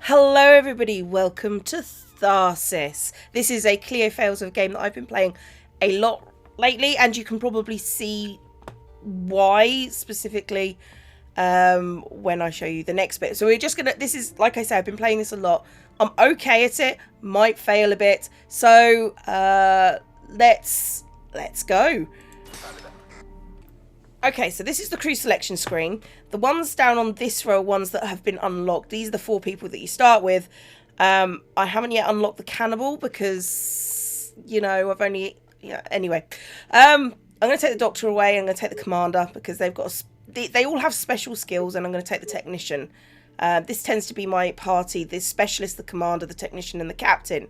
Hello everybody, welcome to Tharsis. This is a Cleo Fails of a game that I've been playing a lot lately, and you can probably see why specifically when I show you the next bit. So we're just gonna, this is, like I said, I've been playing this a lot. I'm okay at it, might fail a bit. So let's go. Okay, so this is the crew selection screen. The ones down on this row are ones that have been unlocked. These are the 4 people that you start with. I haven't yet unlocked the cannibal because, you know, I've only... Yeah, anyway. I'm going to take the doctor away. I'm going to take the commander because they've got... They all have special skills, and I'm going to take the technician. This tends to be my party. The specialist, the commander, the technician, and the captain,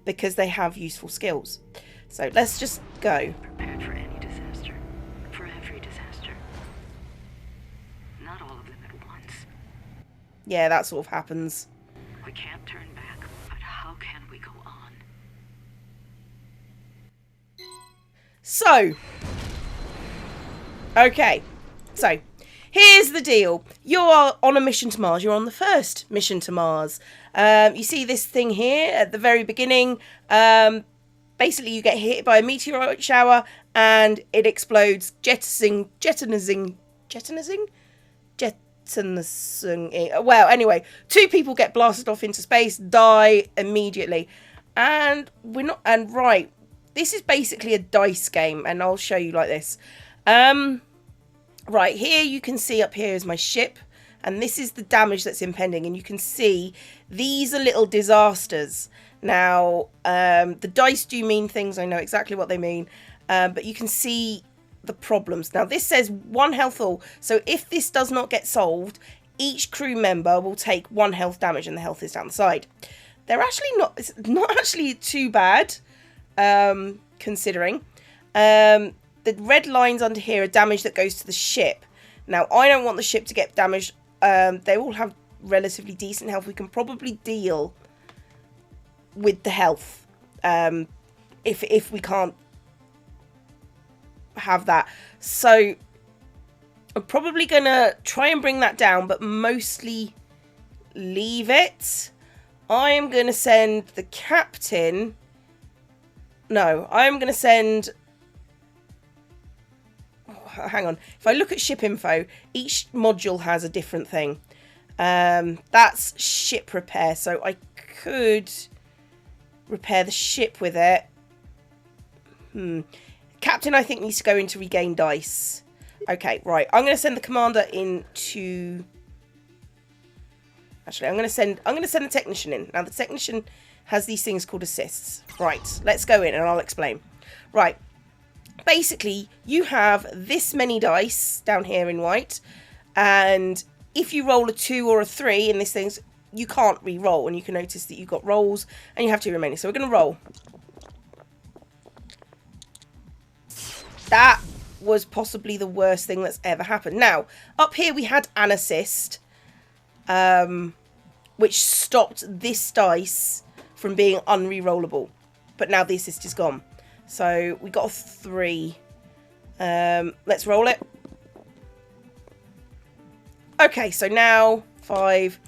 because they have useful skills. So let's just go. Prepared for any disaster. For every disaster. Not all of them at once. Yeah, that sort of happens. We can't turn back, but how can we go on? So, okay, so here's the deal. You're on a mission to Mars. You're on the first mission to Mars. You see this thing here at the very beginning. Basically, you get hit by a meteorite shower and it explodes, jettisoning. Well, anyway, 2 people get blasted off into space, die immediately, and we're not. And right, this is basically a dice game, and I'll show you like this. Right here, you can see up here is my ship, and this is the damage that's impending, and you can see these are little disasters. Now, the dice do mean things. I know exactly what they mean, but you can see the problems. Now, this says 1 health all. So if this does not get solved, each crew member will take 1 health damage, and the health is down the side. They're actually not. It's not actually too bad, considering. The red lines under here are damage that goes to the ship. Now, I don't want the ship to get damaged. They all have relatively decent health. We can probably deal with the health if we can't have that. So I'm probably gonna try and bring that down, but mostly leave it. I am gonna send the captain. No, I'm gonna send... Hang on. If I look at ship info, each module has a different thing. That's ship repair, so I could repair the ship with it. Captain, I think, needs to go into regain dice. Okay, right. I'm going to send the commander into... Actually, I'm going to send the technician in. Now, the technician has these things called assists. Right, let's go in and I'll explain. Right. Basically, you have this many dice down here in white, and if you roll a 2 or a 3 in this thing, you can't re-roll, and you can notice that you've got rolls and you have 2 remaining. So we're going to roll. That was possibly the worst thing that's ever happened. Now, up here we had an assist, which stopped this dice from being unre-rollable, but now the assist is gone. So we got a 3. Let's roll it. Okay, so now 5.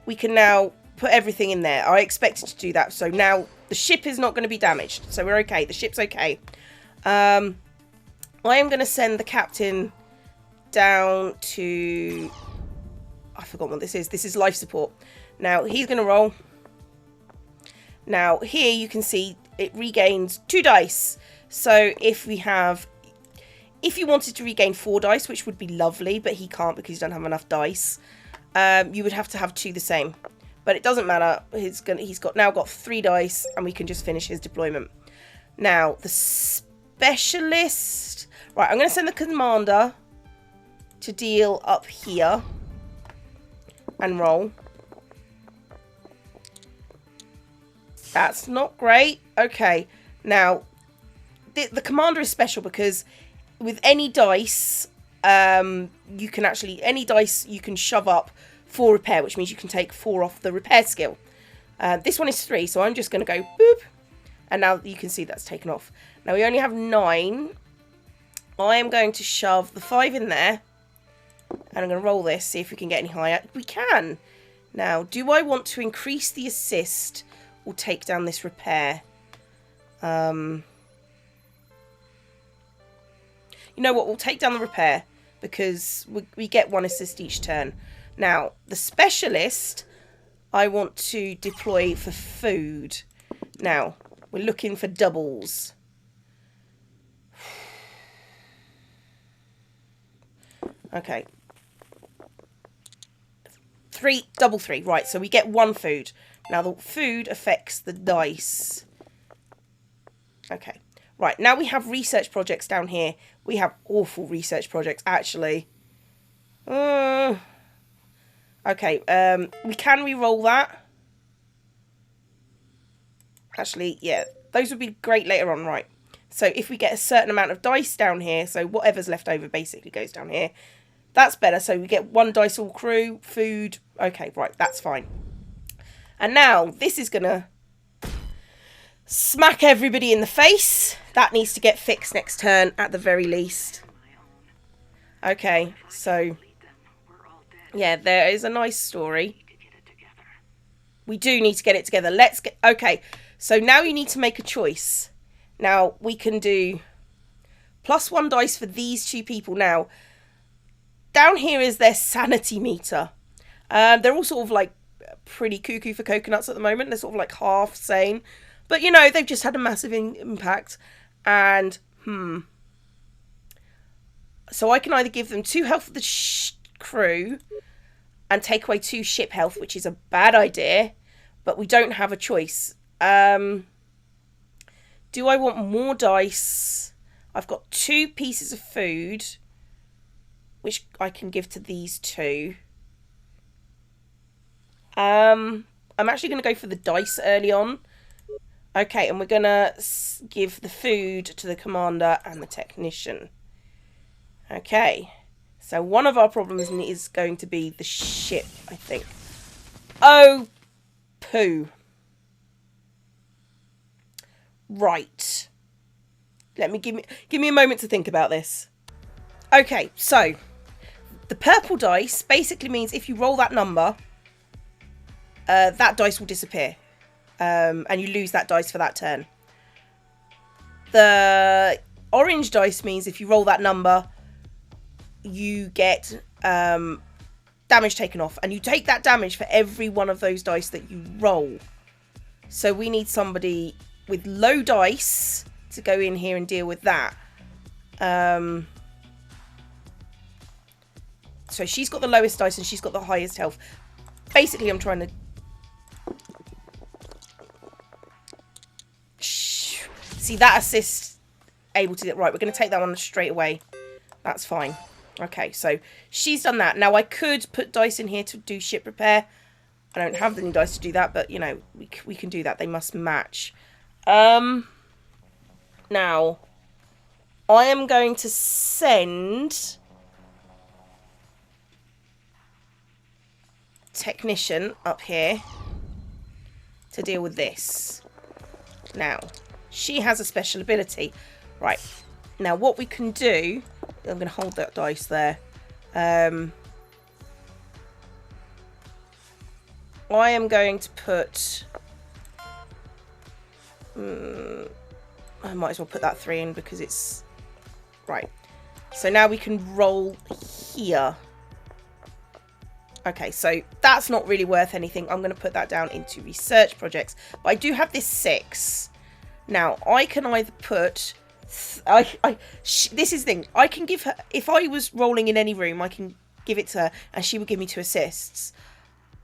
We can now put everything in there. I expected to do that. So now the ship is not going to be damaged. So we're okay. The ship's okay. I am going to send the captain down to... I forgot what this is. This is life support. Now, he's going to roll. Now, here you can see it regains 2 dice. So if we have... If you wanted to regain 4 dice, which would be lovely, but he can't because he doesn't have enough dice, you would have to have 2 the same. But it doesn't matter. He's now got 3 dice, and we can just finish his deployment. Now, the specialist... Right, I'm going to send the commander to deal up here and roll. That's not great. Okay, now the commander is special because with any dice, you can actually you can shove up 4 repair, which means you can take 4 off the repair skill. This one is 3, so I'm just going to go boop, and now you can see that's taken off. Now we only have 9. I am going to shove the 5 in there, and I'm going to roll this, see if we can get any higher. We can. Now, do I want to increase the assist or take down this repair? You know what? We'll take down the repair because we get 1 assist each turn. Now, the specialist I want to deploy for food. Now, we're looking for doubles. Okay. Double 3. Right, so we get 1 food. Now, the food affects the dice. Okay. Right, now we have research projects down here. We have awful research projects, actually. Okay, we can re-roll that. Actually, yeah, those would be great later on, right. So if we get a certain amount of dice down here, so whatever's left over basically goes down here. That's better, so we get 1 dice all crew, food. Okay, right, that's fine. And now, this is going to smack everybody in the face. That needs to get fixed next turn, at the very least. Okay, so yeah, there is a nice story. We do need to get it together. Let's get... Okay, so now you need to make a choice. Now, we can do +1 dice for these 2 people. Now, down here is their sanity meter. They're all sort of like pretty cuckoo for coconuts at the moment. They're sort of like half sane. But, you know, they've just had a massive impact. And, so I can either give them 2 health for the crew and take away 2 ship health, which is a bad idea. But we don't have a choice. Do I want more dice? I've got 2 pieces of food, which I can give to these 2. I'm actually going to go for the dice early on. Okay, and we're going to give the food to the commander and the technician. Okay, so one of our problems is going to be the ship, I think. Oh, poo. Right. Give me a moment to think about this. Okay, so the purple dice basically means if you roll that number, that dice will disappear. And you lose that dice for that turn. The orange dice means if you roll that number, you get damage taken off. And you take that damage for every one of those dice that you roll. So we need somebody with low dice to go in here and deal with that. So she's got the lowest dice and she's got the highest health. Basically, I'm trying to... See, that assist able to get... Right, we're going to take that one straight away. That's fine. Okay, so she's done that. Now, I could put dice in here to do ship repair. I don't have any dice to do that, but, you know, we can do that. They must match. Now, I am going to send... technician up here to deal with this. Now, she has a special ability. Right. Now, what we can do... I'm going to hold that dice there. I am going to put... I might as well put that 3 in because it's... Right. So now we can roll here. Okay, so that's not really worth anything. I'm going to put that down into research projects. But I do have this 6. Now, I can either put... this is the thing. I can give her... If I was rolling in any room, I can give it to her and she would give me 2 assists.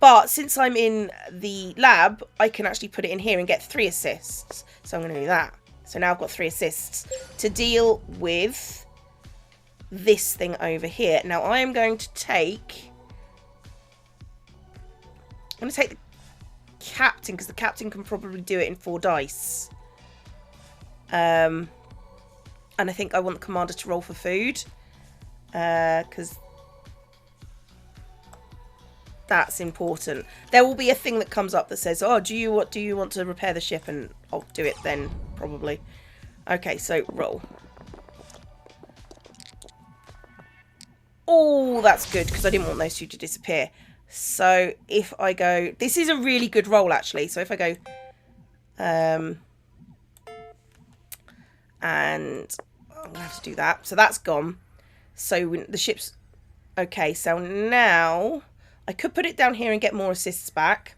But since I'm in the lab, I can actually put it in here and get 3 assists. So I'm going to do that. So now I've got 3 assists to deal with this thing over here. Now, I am going to take... I'm going to take the captain, because the captain can probably do it in 4 dice. And I think I want the commander to roll for food. Because that's important. There will be a thing that comes up that says, oh, do you want to repair the ship? And I'll do it then, probably. Okay, so roll. Oh, that's good, because I didn't want those 2 to disappear. So if I go, this is a really good roll actually. So if I go, and I'm gonna have to do that. So that's gone. So when the ship's okay. So now I could put it down here and get more assists back.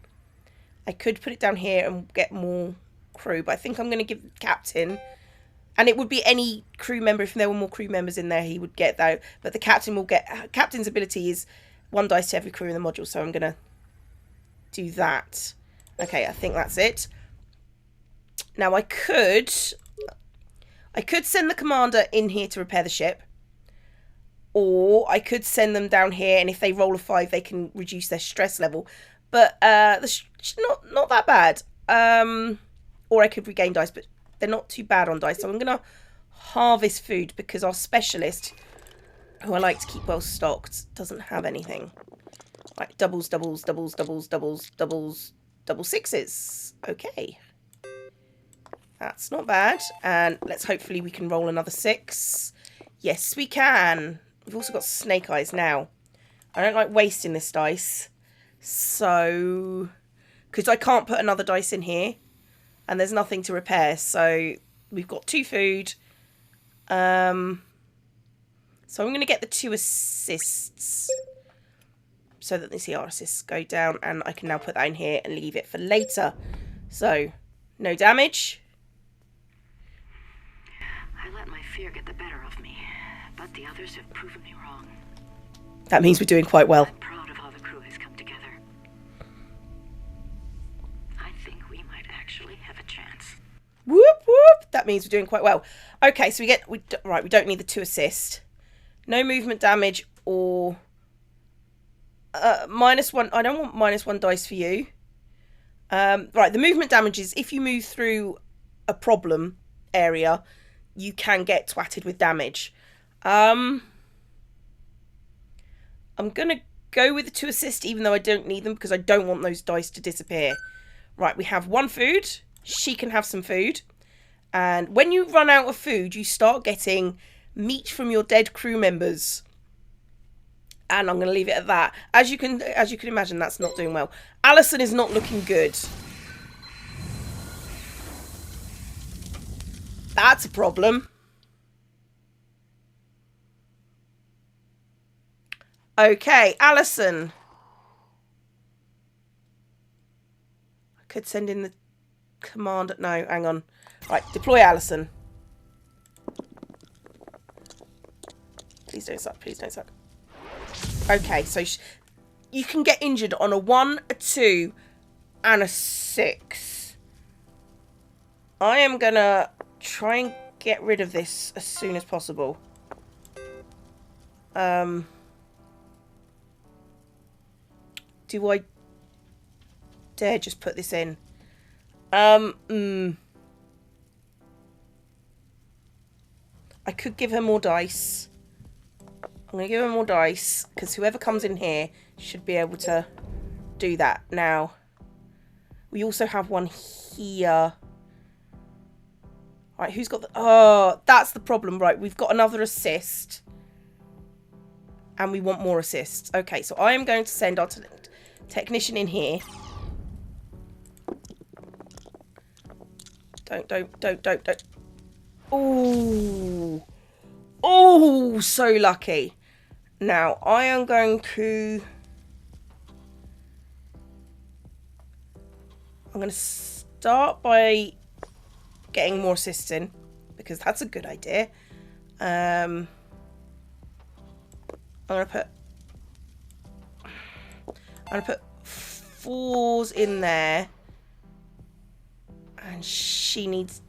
I could put it down here and get more crew, but I think I'm going to give the captain, and it would be any crew member. If there were more crew members in there, he would get that. But the captain will get, captain's ability is 1 dice to every crew in the module. So I'm going to do that. Okay, I think that's it. Now I could send the commander in here to repair the ship. Or I could send them down here, and if they roll a 5, they can reduce their stress level. But not that bad. Or I could regain dice, but they're not too bad on dice. So I'm going to harvest food because our specialist, who I like to keep well stocked, doesn't have anything. Right, doubles, doubles, doubles, doubles, doubles, doubles, double sixes. Okay. That's not bad. And let's hopefully we can roll another 6. Yes, we can. We've also got snake eyes now. I don't like wasting this dice. So, because I can't put another dice in here. And there's nothing to repair. So, we've got 2 food. So, I'm going to get the 2 assists. So that the CR assists go down. And I can now put that in here and leave it for later. So, no damage. I let my fear get the better of me, but the others have proven me wrong. That means we're doing quite well. I'm proud of how the crew has come together. I think we might actually have a chance. Whoop whoop. That means we're doing quite well. Okay, so we don't need the 2 assist. No movement damage or -1. I don't want -1 dice for you. Right, the movement damage is if you move through a problem area, you can get twatted with damage. I'm going to go with the 2 assist, even though I don't need them, because I don't want those dice to disappear. Right, we have 1 food. She can have some food. And when you run out of food, you start getting meat from your dead crew members. And I'm going to leave it at that. As you can imagine, that's not doing well. Alison is not looking good. That's a problem. Okay, Alison. I could send in the command. No, hang on. Right, deploy Alison. Please don't suck. Please don't suck. Okay, so you can get injured on a 1, a 2, and a 6. I am going to try and get rid of this as soon as possible. Do I dare just put this in? I could give her more dice. I'm going to give her more dice, because whoever comes in here should be able to do that. Now, we also have one here. Right, who's got the... Oh, that's the problem. Right, we've got another assist. And we want more assists. Okay, so I am going to send our technician in here. Don't. Ooh. Oh, so lucky. Now, I am going to... I'm going to start by getting more assists in, because that's a good idea. I'm going to put 4s in there. And she needs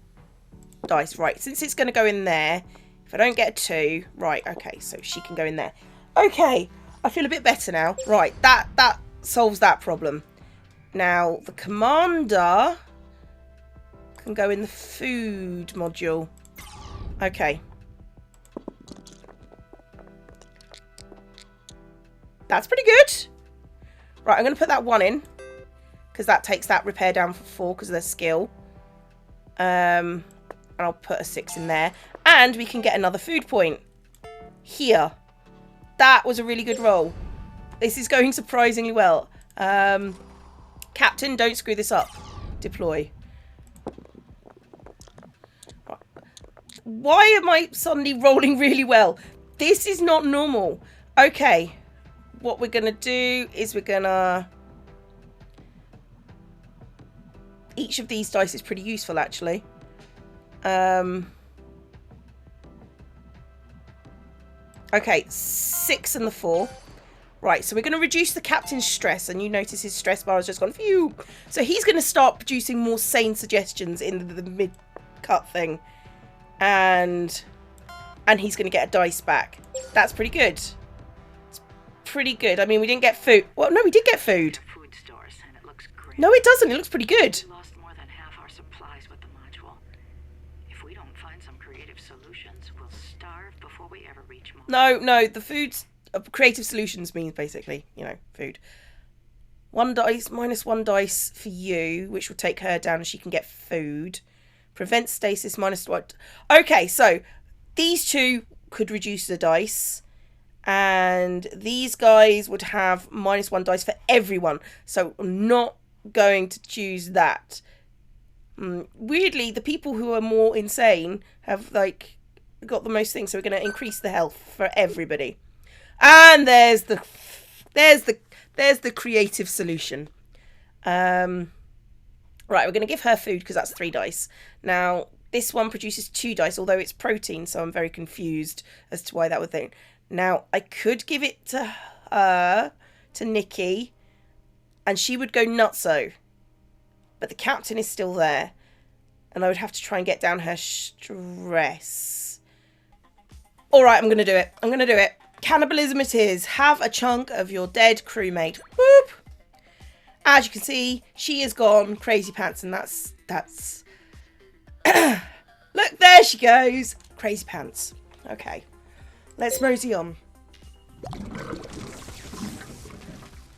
dice. Right, since it's going to go in there, if I don't get a 2... Right, okay, so she can go in there. Okay, I feel a bit better now. Right, that solves that problem. Now, the commander can go in the food module. Okay. That's pretty good. Right, I'm going to put that 1 in, because that takes that repair down for 4 because of their skill. And I'll put a 6 in there. And we can get another food point. Here. That was a really good roll. This is going surprisingly well. Captain, don't screw this up. Deploy. Why am I suddenly rolling really well? This is not normal. Okay. What we're going to do is we're going to... Each of these dice is pretty useful, actually. Okay, 6 and the 4. Right, so we're going to reduce the captain's stress. And you notice his stress bar has just gone, phew. So he's going to start producing more sane suggestions in the mid-cut thing. And he's going to get a dice back. That's pretty good. It's pretty good. I mean, we didn't get food. Well, no, we did get food. Food stores, and it looks great. No, it doesn't. It looks pretty good. We lost more than half our supplies with the module. If we don't find some creative solutions, we'll starve before we ever reach Mars. No, the food's creative solutions means basically, you know, food. 1 dice, -1 dice for you, which will take her down and she can get food. Prevent stasis, -1. Okay, so these two could reduce the dice. And these guys would have -1 dice for everyone. So I'm not going to choose that. Weirdly, the people who are more insane have, like, got the most things. So we're going to increase the health for everybody. And there's the creative solution. Right, we're going to give her food because that's 3 dice. Now, this one produces 2 dice, although it's protein, so I'm very confused as to why that would think. Now, I could give it to her, to Nikki, and she would go nutso. But the captain is still there, and I would have to try and get down her stress. All right, I'm going to do it. I'm going to do it. Cannibalism it is. Have a chunk of your dead crewmate. Whoop. As you can see, she is gone crazy pants, and that's... Look, there she goes. Crazy pants. Okay. Let's mosey on.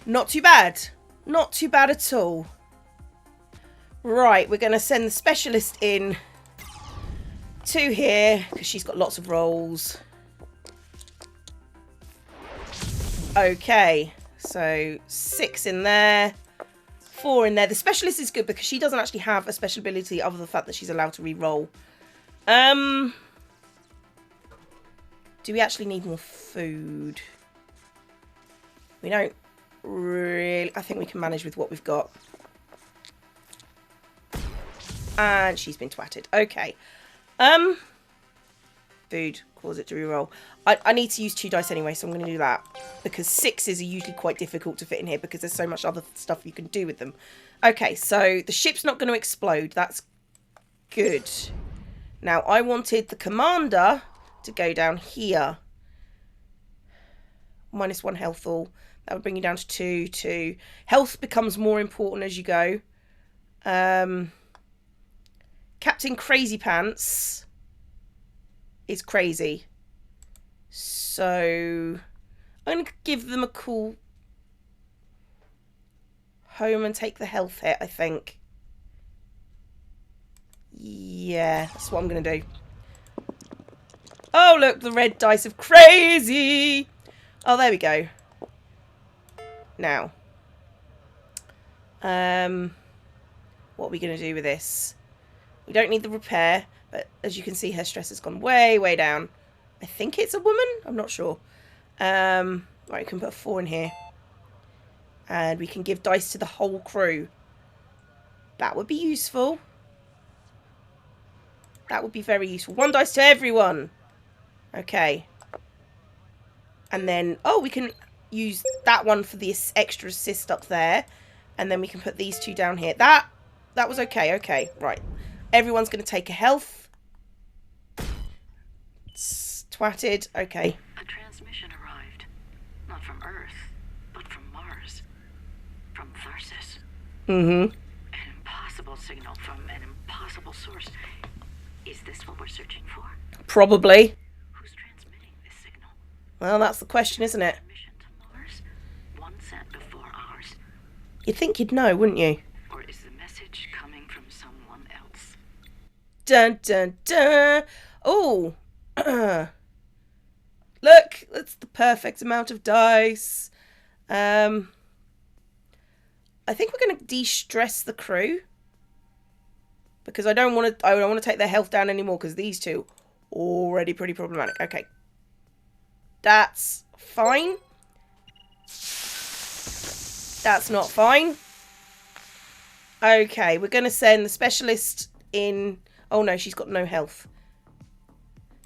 Not too bad. Not too bad at all. Right, we're going to send the specialist in to here, because she's got lots of rolls. Okay, so 6 in there. 4 in there. The specialist is good because she doesn't actually have a special ability other than the fact that she's allowed to re-roll. Do we actually need more food? We don't really. I think we can manage with what we've got. And she's been twatted. Okay. Food. Cause it to re-roll. I need to use 2 dice anyway, so I'm going to do that. Because 6s are usually quite difficult to fit in here because there's so much other stuff you can do with them. Okay, so the ship's not going to explode. That's good. Now, I wanted the commander to go down here. -1 health all. That would bring you down to 2, 2. Health becomes more important as you go. Captain Crazy Pants is crazy. So I'm going to give them a call home and take the health hit, I think. Yeah, that's what I'm going to do. Oh, look, the red dice of crazy. Oh, there we go. Now, what are we going to do with this? We don't need the repair, but as you can see, her stress has gone way, way down. I think it's a woman. I'm not sure. Right, we can put a 4 in here. And we can give dice to the whole crew. That would be useful. That would be very useful. 1 dice to everyone. Okay. And then, oh, we can use that one for the extra assist up there. And then we can put these 2 down here. That was okay. Okay, right. Everyone's going to take a health. It's twatted. Okay. A transmission arrived. Not from Earth, but from Mars. From Tharsis. Mm-hmm. An impossible signal from an impossible source. Is this what we're searching for? Probably. Who's transmitting this signal? Well, that's the question, isn't it? Mission to Mars? One sent before ours. You'd think you'd know, wouldn't you? Or is the message coming from someone else? Dun, dun, dun. Oh. Look, that's the perfect amount of dice. I think we're going to de-stress the crew. Because I don't want to take their health down anymore, because these two already pretty problematic. Okay. That's fine. That's not fine. Okay, we're going to send the specialist in. Oh no, she's got no health.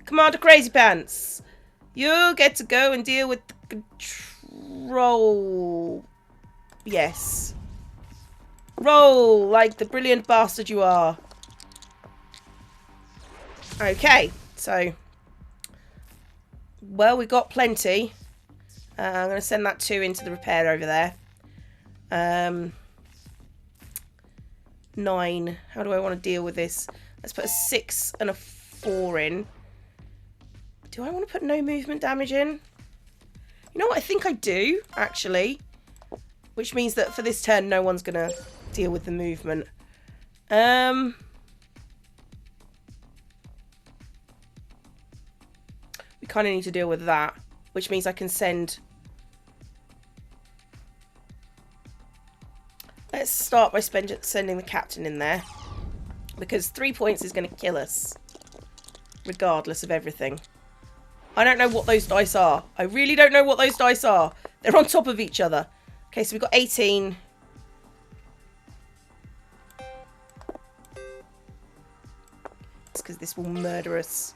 Commander Crazy Pants, you get to go and deal with the control. Yes. Roll like the brilliant bastard you are. Okay, so. Well, we got plenty. I'm going to send that 2 into the repair over there. 9. How do I want to deal with this? Let's put a 6 and a 4 in. Do I want to put no movement damage in? You know what? I think I do, actually. Which means that for this turn, no one's going to deal with the movement. We kind of need to deal with that. Which means I can send... Let's start by sending the captain in there. Because 3 points is going to kill us. Regardless of everything. I don't know what those dice are. I really don't know what those dice are. They're on top of each other. Okay, so we've got 18. It's because this will murder us.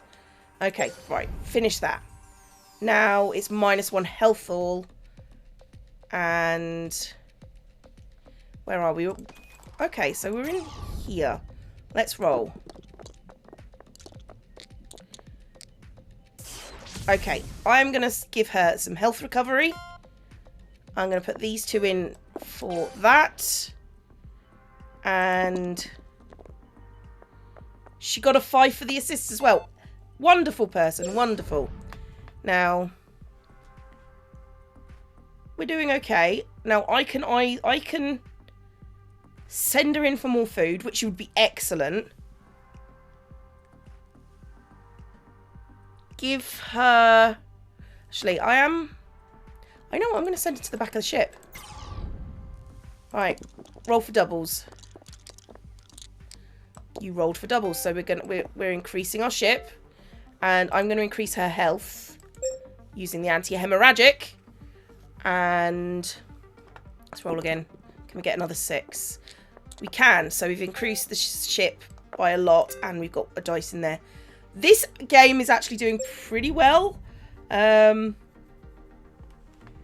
Okay, right. Finish that. Now it's -1 health all. And... Where are we? Okay, so we're in here. Let's roll. Okay, I'm going to give her some health recovery. I'm going to put these 2 in for that. And she got a 5 for the assist as well. Wonderful person, wonderful. Now, we're doing okay. Now, I can send her in for more food, which would be excellent. Give her... Actually, I know what, I'm going to send it to the back of the ship. Right, roll for doubles. You rolled for doubles, so we're increasing our ship. And I'm going to increase her health using the anti-hemorrhagic. And let's roll again. Can we get another 6? We can, so we've increased the ship by a lot, and we've got a dice in there. This game is actually doing pretty well.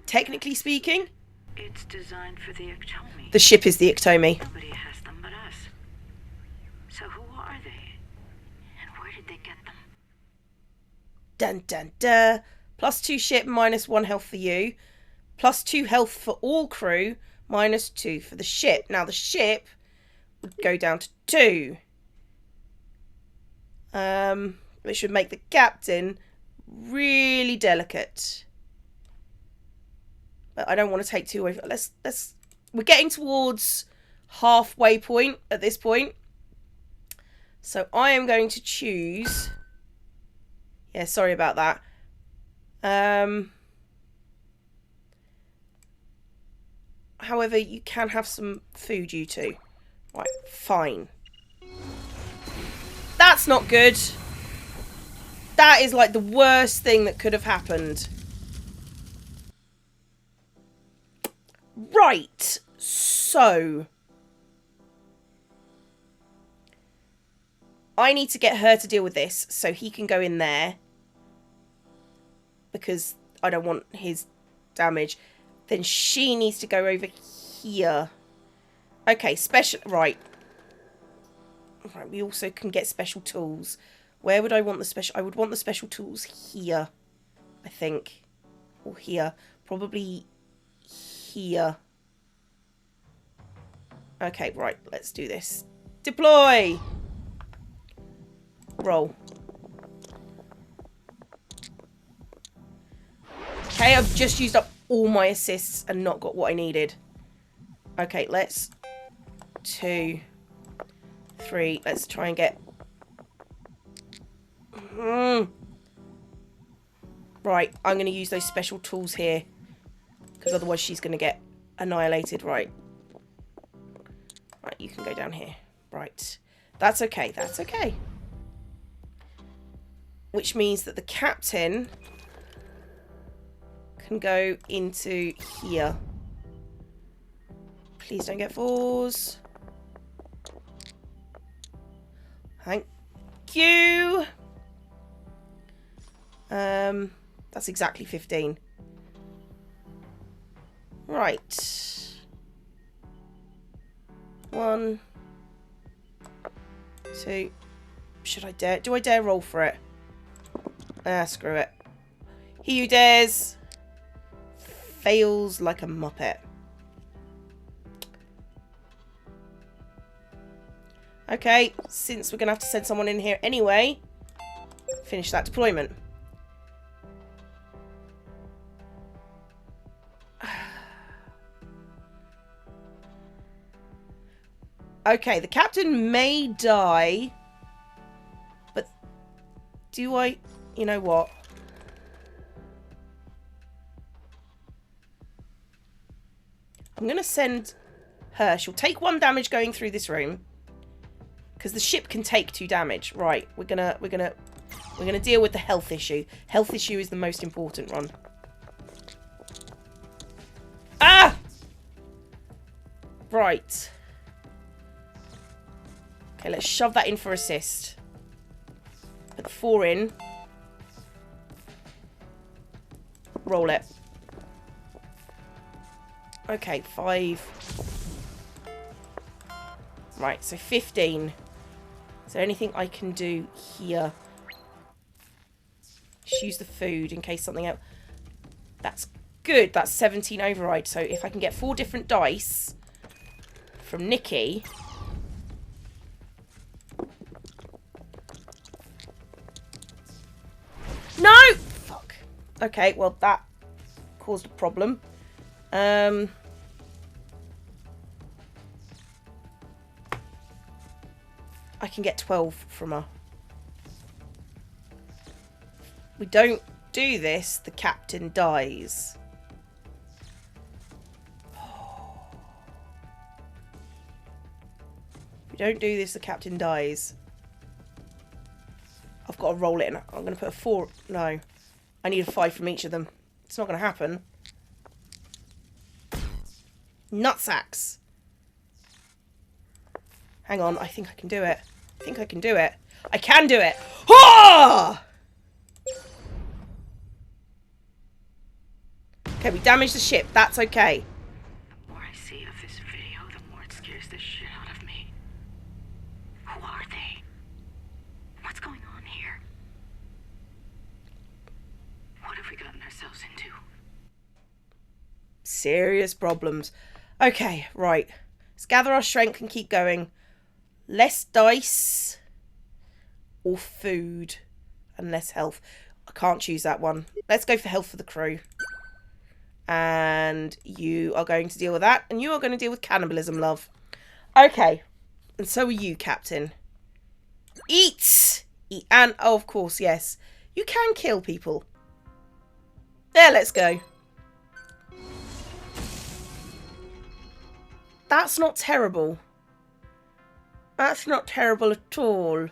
Technically speaking. It's designed for the Ectomi. The ship is the Ectomi. Nobody has them but us. So who are they? And where did they get them? Dun dun dun. +2 ship, -1 health for you. +2 health for all crew. -2 for the ship. Now the ship would go down to 2. Which should make the captain really delicate. But I don't want to take 2 away. We're getting towards halfway point at this point. So I am going to choose... Yeah, sorry about that. However, you can have some food, you two. Right, fine. That's not good. That is like the worst thing that could have happened. Right, so... I need to get her to deal with this so he can go in there. Because I don't want his damage. Then she needs to go over here. Okay, special... Right. Right, we also can get special tools. Where would I want the special... I would want the special tools here. I think. Or here. Probably here. Okay, right. Let's do this. Deploy! Roll. Okay, I've just used up all my assists and not got what I needed. Okay, let's... 2... 3. Let's try and get... Right, I'm going to use those special tools here. Because otherwise she's going to get annihilated. Right. Right, you can go down here. Right. That's okay. That's okay. Which means that the captain can go into here. Please don't get 4s. Thank you. That's exactly 15. Right. 1, 2. Should I dare? Do I dare roll for it? Ah, screw it. He who dares fails like a muppet. Okay, since we're going to have to send someone in here anyway, finish that deployment. Okay, the captain may die, but do I... You know what? I'm going to send her. She'll take 1 damage going through this room. Because the ship can take 2 damage. Right, we're gonna deal with the health issue. Health issue is the most important one. Ah! Right. Okay, let's shove that in for assist. Put the 4 in. Roll it. Okay, 5. Right, so 15. Is there anything I can do here? Just use the food in case something else... That's good. That's 17 override. So if I can get 4 different dice from Nikki... No! Fuck. Okay, well, that caused a problem. I can get 12 from her. We don't do this, the captain dies. We don't do this, the captain dies. I've got to roll it in. I'm going to put a 4. No. I need a 5 from each of them. It's not going to happen. Nutsacks. Hang on. I think I can do it. I think I can do it. I can do it. Ah! Okay, we damaged the ship. That's okay. The more I see of this video, the more it scares the shit out of me. Who are they? What's going on here? What have we gotten ourselves into? Serious problems. Okay, right. Let's gather our strength and keep going. Less dice or food and less health. I can't choose that one. Let's go for health for the crew. And you are going to deal with that. And you are going to deal with cannibalism, love. Okay. And so are you, Captain. Eat! Eat. And, oh, of course, yes. You can kill people. There, let's go. That's not terrible. That's not terrible at all.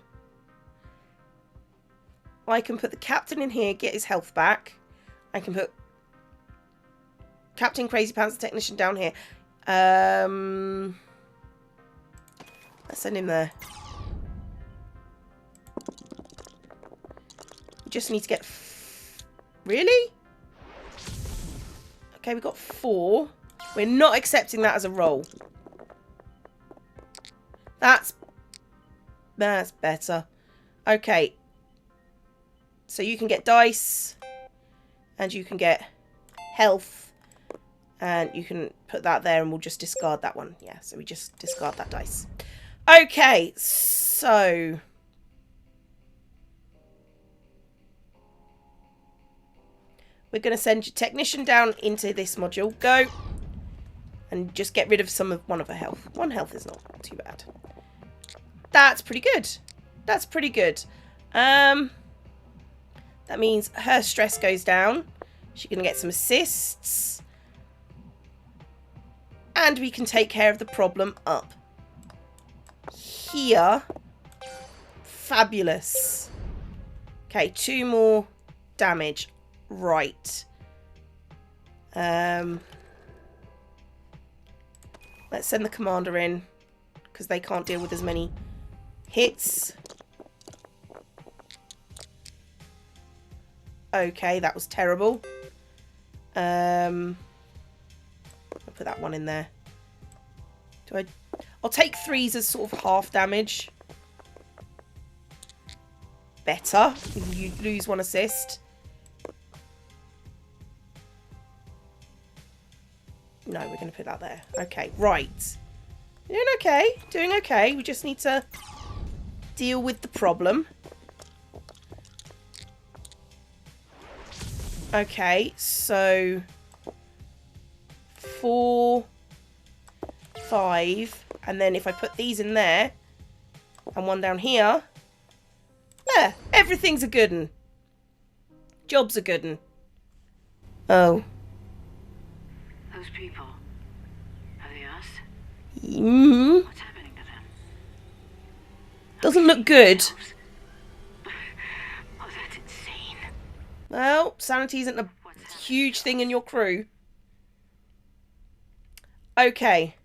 I can put the captain in here, get his health back. I can put Captain Crazy Pants, the technician, down here. Let's send him there. We just need to get... Really? Okay, we got 4. We're not accepting that as a roll. That's better. Okay. So you can get dice. And you can get health. And you can put that there and we'll just discard that one. Yeah, so we just discard that dice. Okay, so... We're going to send your technician down into this module. Go. And just get rid of one of her health. 1 health is not too bad. That's pretty good. That's pretty good. That means her stress goes down. She's going to get some assists. And we can take care of the problem up here. Fabulous. Okay, 2 more damage. Right. Let's send the commander in, because they can't deal with as many hits. Okay, that was terrible. I'll put that one in there. I'll take 3s as sort of half damage. Better. You lose 1 assist. No, we're going to put that there. Okay, right. Doing okay. Doing okay. We just need to deal with the problem. Okay, so 4, 5, and then if I put these in there and 1 down here, yeah, everything's a good one. Job's a good one. Oh. Those people. Are they us? Mm-hmm. What's happening to them? Doesn't look good. Oh, that's insane. Well, sanity isn't a huge thing in your crew. Okay.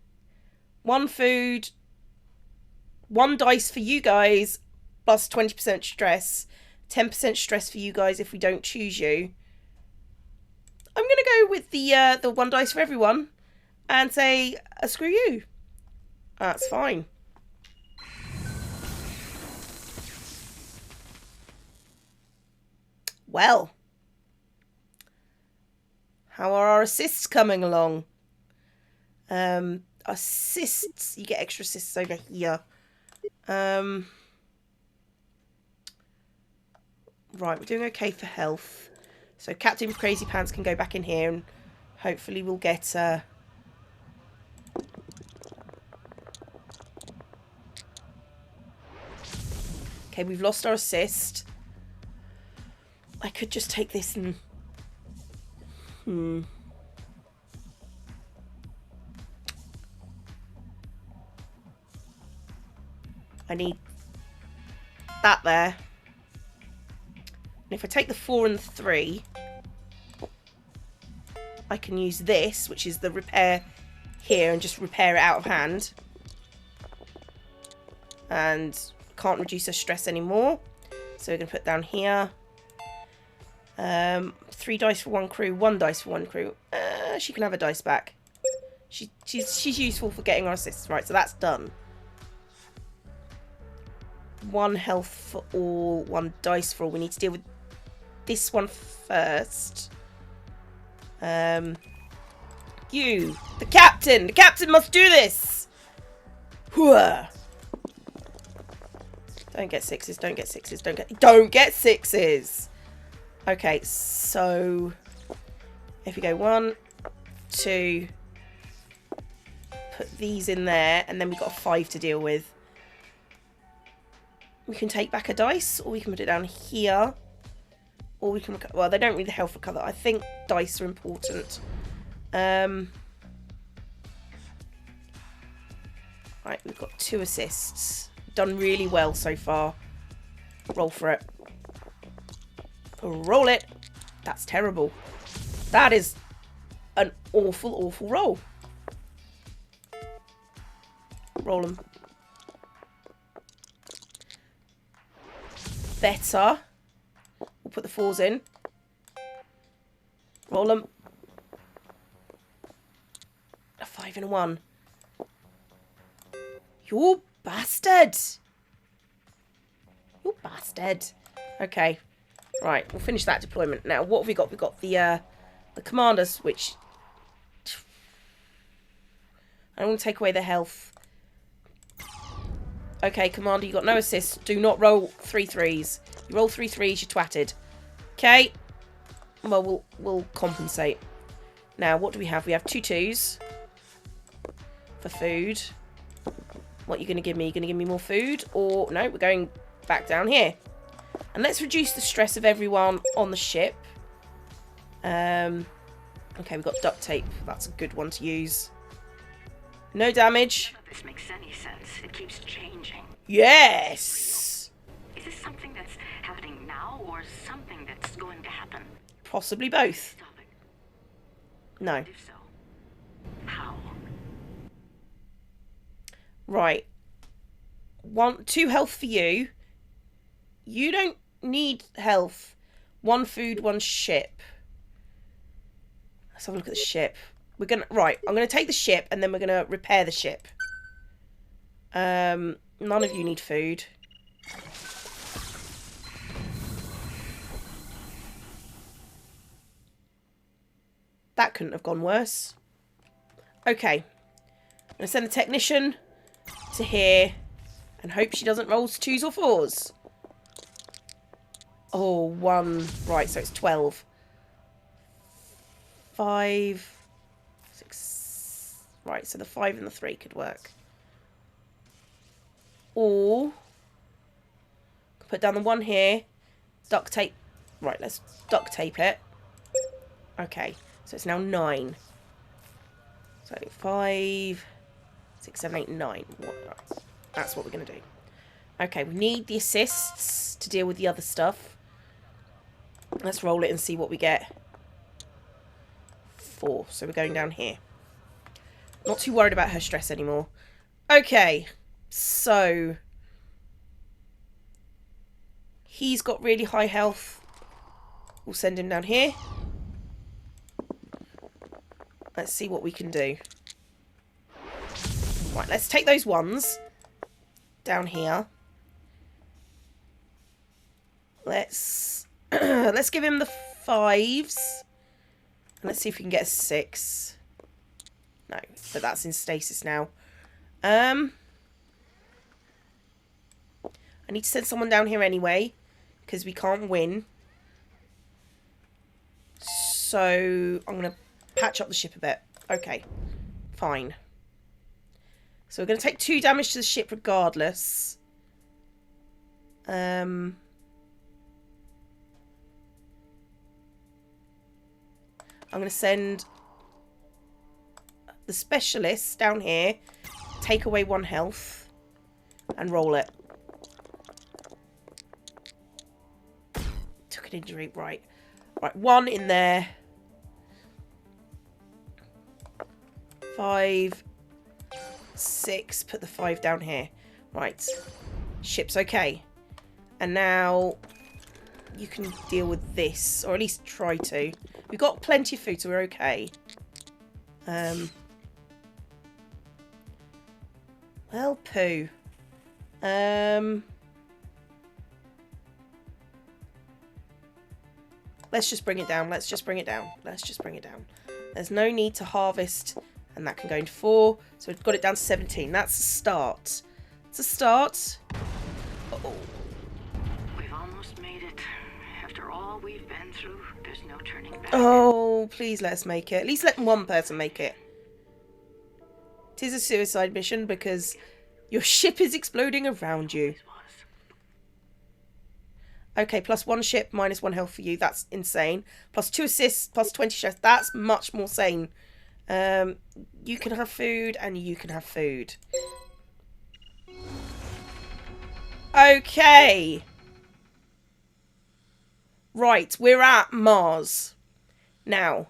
1 food. 1 dice for you guys. Plus 20% stress. 10% stress for you guys if we don't choose you. I'm going to go with the 1 dice for everyone. And say, screw you. That's fine. Well. How are our assists coming along? Assists. You get extra assists over here. Right, we're doing okay for health. So Captain Crazy Pants can go back in here and hopefully we'll get... Okay, we've lost our assist. I could just take this and... I need that there. And if I take the 4 and the 3, I can use this, which is the repair here, and just repair it out of hand. And can't reduce her stress anymore. So we're going to put down here. 3 dice for 1 crew, 1 dice for 1 crew. She can have a dice back. She's useful for getting our assists. Right, so that's done. 1 health for all, 1 dice for all. We need to deal with this one first. You, the captain! The captain must do this! Hooah! Don't get 6s, don't get 6s, don't get 6s! Okay, so if you go 1, 2, put these in there, and then we've got a 5 to deal with. We can take back a dice, or we can put it down here. Or we can... Well, they don't really health recover. I think dice are important. Right, we've got 2 assists. Done really well so far. Roll for it. Roll it. That's terrible. That is an awful, awful roll. Roll them. Better. We'll put the 4s in. Roll them. A 5 and a 1. You bastard. You bastard. Okay. Right, we'll finish that deployment. Now, what have we got? We've got the commanders, which... I don't want to take away their health. Okay, commander, you got no assists. Do not roll 3 3s. You roll 3 3s, you're twatted. Okay. Well, we'll compensate. Now, what do we have? We have 2 2s for food. What are you going to give me? You're going to give me more food? Or, no, we're going back down here. And let's reduce the stress of everyone on the ship. Okay, we've got duct tape. That's a good one to use. No damage. None of this makes any sense. It keeps changing. Yes! Is this something that's happening now or something that's going to happen? Possibly both. Stop it. No. If so, how? Right. 2 health for you. You don't need health. 1 food, 1 ship. Let's have a look at the ship. I'm gonna take the ship and then we're gonna repair the ship. None of you need food. That couldn't have gone worse. Okay. I'm gonna send the technician to here and hope she doesn't roll 2s or 4s. Oh, 1. Right, so it's 12. 5, 6. Right, so the 5 and the 3 could work. Or put down the 1 here. Duct tape. Right, let's duct tape it. Okay, so it's now 9. So 5, 6, 7, 8, 9. That's what we're going to do. Okay, we need the assists to deal with the other stuff. Let's roll it and see what we get. 4. So we're going down here. Not too worried about her stress anymore. Okay, so he's got really high health. We'll send him down here. Let's see what we can do. Right, let's take those 1s down here. Let's let's give him the 5s. Let's see if we can get a 6. No, but that's in stasis now. I need to send someone down here anyway, because we can't win. So I'm going to patch up the ship a bit. Okay, fine. So we're going to take 2 damage to the ship regardless. I'm going to send the specialist down here, take away 1 health, and roll it. Took an injury, right. Right, 1 in there. 5, 6, put the 5 down here. Right, ship's okay. And now you can deal with this, or at least try to. We've got plenty of food, so we're okay. Well, poo. Let's just bring it down. Let's just bring it down. Let's just bring it down. There's no need to harvest, and that can go into 4. So we've got it down to 17. That's a start. It's a start. Uh-oh. We've almost made it. After all we've been through, there's no turning back. Oh, please let us make it. At least let 1 person make it. It is a suicide mission because your ship is exploding around you. Okay, plus 1 ship, minus 1 health for you. That's insane. Plus 2 assists, plus 20 stress. That's much more sane. You can have food and you can have food. Okay. Right, we're at Mars. Now,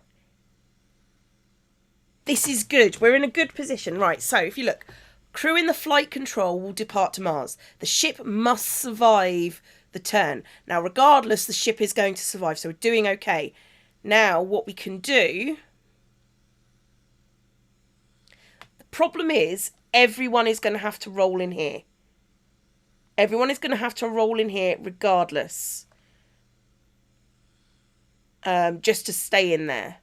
this is good. We're in a good position. Right, so if you look, crew in the flight control will depart to Mars. The ship must survive the turn. Now, regardless, the ship is going to survive, so we're doing okay. Now, what we can do... The problem is, everyone is going to have to roll in here. Everyone is going to have to roll in here regardless. Just to stay in there.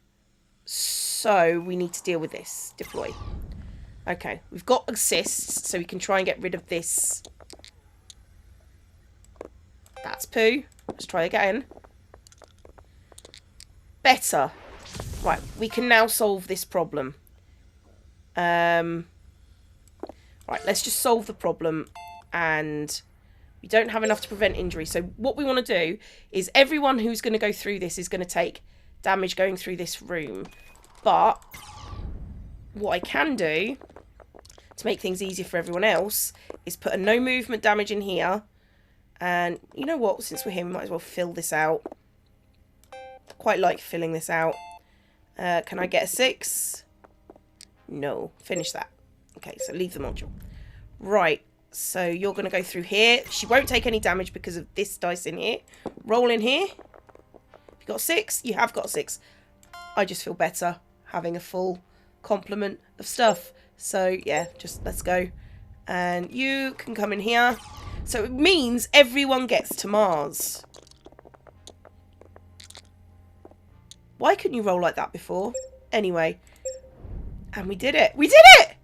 So, we need to deal with this. Deploy. Okay, we've got assists, so we can try and get rid of this. That's poo. Let's try again. Better. Right, we can now solve this problem. Right, let's just solve the problem. And we don't have enough to prevent injury. So what we want to do is everyone who's going to go through this is going to take damage going through this room. But what I can do to make things easier for everyone else, is put a no movement damage in here. And you know what? Since we're here, we might as well fill this out. Quite like filling this out. Can I get a 6? No. Finish that. Okay, so leave the module. Right. So you're going to go through here. She won't take any damage because of this dice in here. Roll in here. Have you got 6? You have got 6. I just feel better having a full complement of stuff. So, yeah, just let's go. And you can come in here. So it means everyone gets to Mars. Why couldn't you roll like that before? Anyway. And we did it. We did it!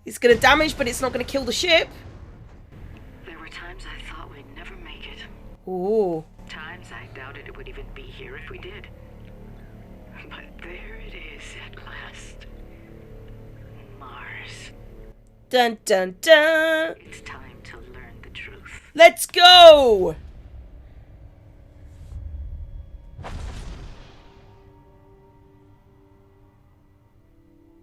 It's going to damage, but it's not going to kill the ship. There were times I thought we'd never make it. Ooh. Times I doubted it would even be here if we did. But there it is at last. Mars. Dun dun dun. It's time to learn the truth. Let's go!